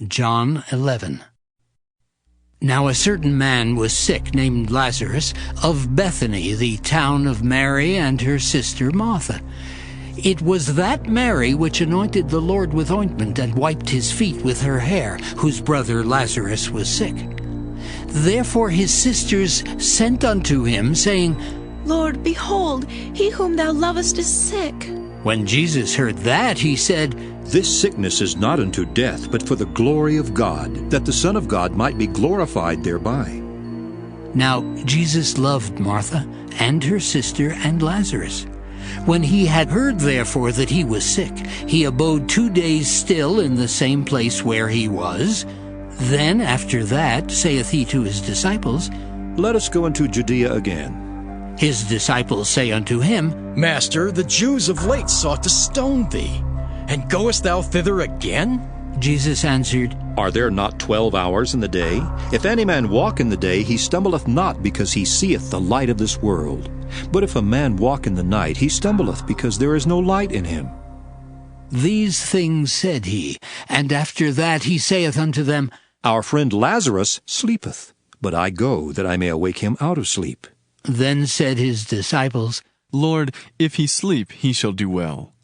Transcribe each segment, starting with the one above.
John 11. Now a certain man was sick, named Lazarus, of Bethany, the town of Mary and her sister Martha. It was that Mary which anointed the Lord with ointment and wiped his feet with her hair, whose brother Lazarus was sick. Therefore his sisters sent unto him, saying, Lord, behold, he whom thou lovest is sick. When Jesus heard that, he said, This sickness is not unto death, but for the glory of God, that the Son of God might be glorified thereby. Now Jesus loved Martha, and her sister, and Lazarus. When he had heard therefore that he was sick, he abode 2 days still in the same place where he was. Then after that saith he to his disciples, Let us go into Judea again. His disciples say unto him, Master, the Jews of late sought to stone thee, and goest thou thither again? Jesus answered, Are there not 12 hours in the day? If any man walk in the day, he stumbleth not, because he seeth the light of this world. But if a man walk in the night, he stumbleth, because there is no light in him. These things said he, and after that he saith unto them, Our friend Lazarus sleepeth, but I go that I may awake him out of sleep. Then said his disciples, Lord, if he sleep, he shall do well.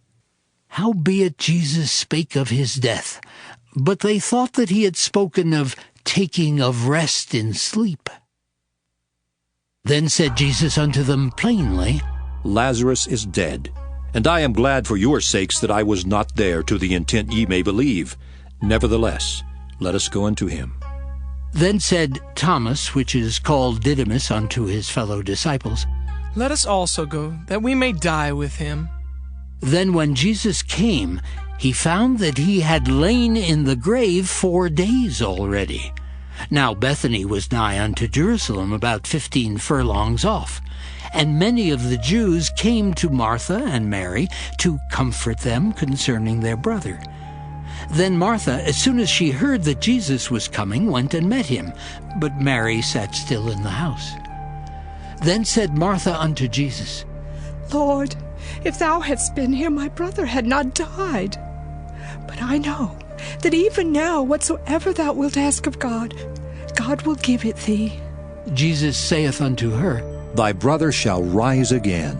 Howbeit Jesus spake of his death, but they thought that he had spoken of taking of rest in sleep. Then said Jesus unto them plainly, Lazarus is dead, and I am glad for your sakes that I was not there, to the intent ye may believe. Nevertheless, let us go unto him. Then said Thomas, which is called Didymus, unto his fellow disciples, Let us also go, that we may die with him. Then when Jesus came, he found that he had lain in the grave 4 days already. Now Bethany was nigh unto Jerusalem, about 15 furlongs off. And many of the Jews came to Martha and Mary to comfort them concerning their brother. Then Martha, as soon as she heard that Jesus was coming, went and met him, but Mary sat still in the house. Then said Martha unto Jesus, Lord, if thou hadst been here, my brother had not died. But I know that even now whatsoever thou wilt ask of God, God will give it thee. Jesus saith unto her, Thy brother shall rise again.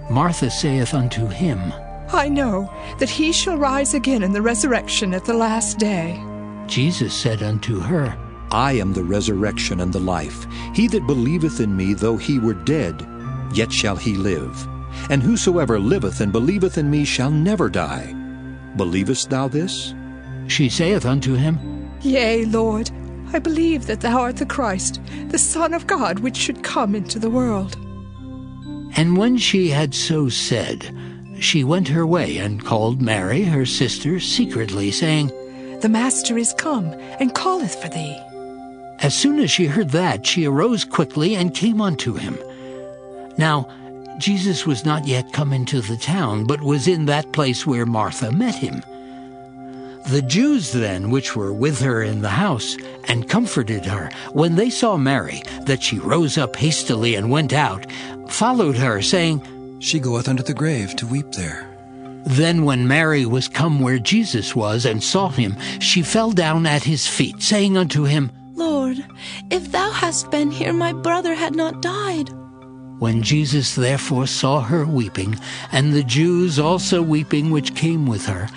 Martha saith unto him, I know that he shall rise again in the resurrection at the last day. Jesus said unto her, I am the resurrection and the life. He that believeth in me, though he were dead, yet shall he live. And whosoever liveth and believeth in me shall never die. Believest thou this? She saith unto him, Yea, Lord, I believe that thou art the Christ, the Son of God, which should come into the world. And when she had so said, she went her way, and called Mary her sister secretly, saying, The Master is come, and calleth for thee. As soon as she heard that, she arose quickly, and came unto him. Now Jesus was not yet come into the town, but was in that place where Martha met him. The Jews then, which were with her in the house, and comforted her, when they saw Mary, that she rose up hastily and went out, followed her, saying, She goeth unto the grave to weep there. Then when Mary was come where Jesus was, and saw him, she fell down at his feet, saying unto him, Lord, if thou hadst been here, my brother had not died. When Jesus therefore saw her weeping, and the Jews also weeping which came with her,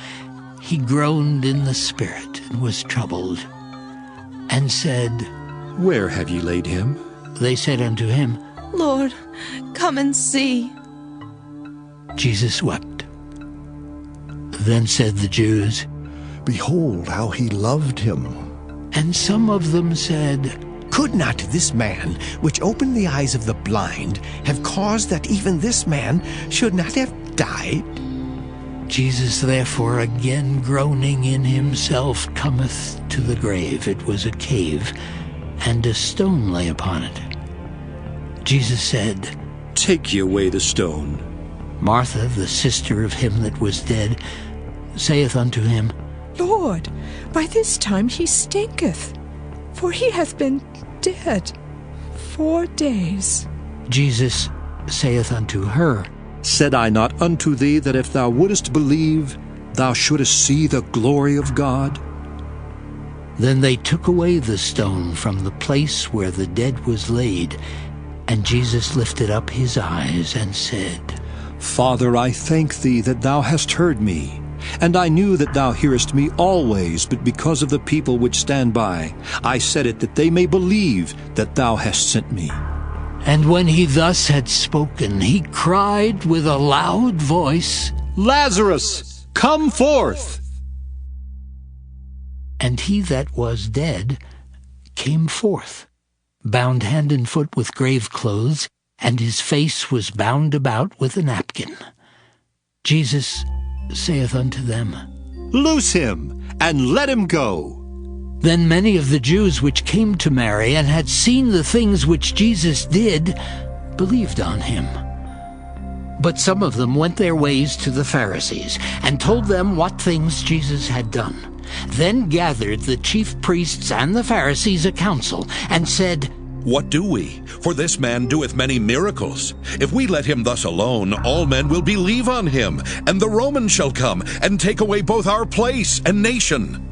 he groaned in the spirit, and was troubled, and said, Where have ye laid him? They said unto him, Lord, come and see. Jesus wept. Then said the Jews, Behold how he loved him. And some of them said, Could not this man, which opened the eyes of the blind, have caused that even this man should not have died? Jesus therefore, again groaning in himself, cometh to the grave. It was a cave, and a stone lay upon it. Jesus said, Take ye away the stone. Martha, the sister of him that was dead, saith unto him, Lord, by this time he stinketh, for he hath been dead 4 days. Jesus saith unto her, Said I not unto thee that if thou wouldest believe, thou shouldest see the glory of God? Then they took away the stone from the place where the dead was laid, and Jesus lifted up his eyes and said, Father, I thank thee that thou hast heard me. And I knew that thou hearest me always, but because of the people which stand by, I said it that they may believe that thou hast sent me. And when he thus had spoken, he cried with a loud voice, Lazarus, come forth! And he that was dead came forth, bound hand and foot with grave clothes, and his face was bound about with a napkin. Jesus saith unto them, Loose him, and let him go. Then many of the Jews which came to Mary, and had seen the things which Jesus did, believed on him. But some of them went their ways to the Pharisees, and told them what things Jesus had done. Then gathered the chief priests and the Pharisees a council, and said, What do we? For this man doeth many miracles. If we let him thus alone, all men will believe on him, and the Romans shall come, and take away both our place and nation.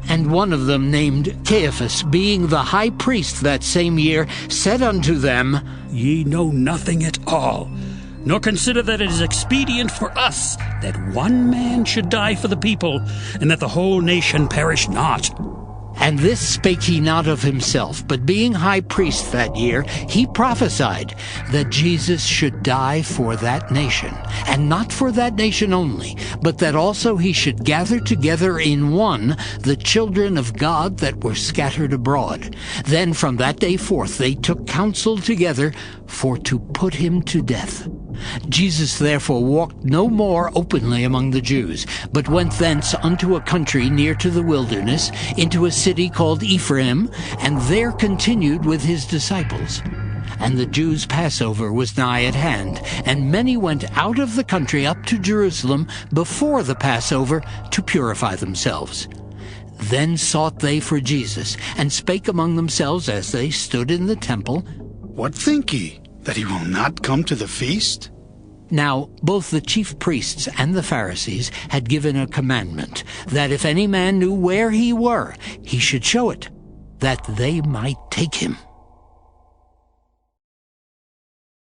And one of them, named Caiaphas, being the high priest that same year, said unto them, Ye know nothing at all, nor consider that it is expedient for us that one man should die for the people, and that the whole nation perish not. And this spake he not of himself, but being high priest that year, he prophesied that Jesus should die for that nation, and not for that nation only, but that also he should gather together in one the children of God that were scattered abroad. Then from that day forth they took counsel together for to put him to death. Jesus therefore walked no more openly among the Jews, but went thence unto a country near to the wilderness, into a city called Ephraim, and there continued with his disciples. And the Jews' Passover was nigh at hand, and many went out of the country up to Jerusalem before the Passover to purify themselves. Then sought they for Jesus, and spake among themselves as they stood in the temple, What think ye? That he will not come to the feast? Now both the chief priests and the Pharisees had given a commandment, that if any man knew where he were, he should show it, that they might take him.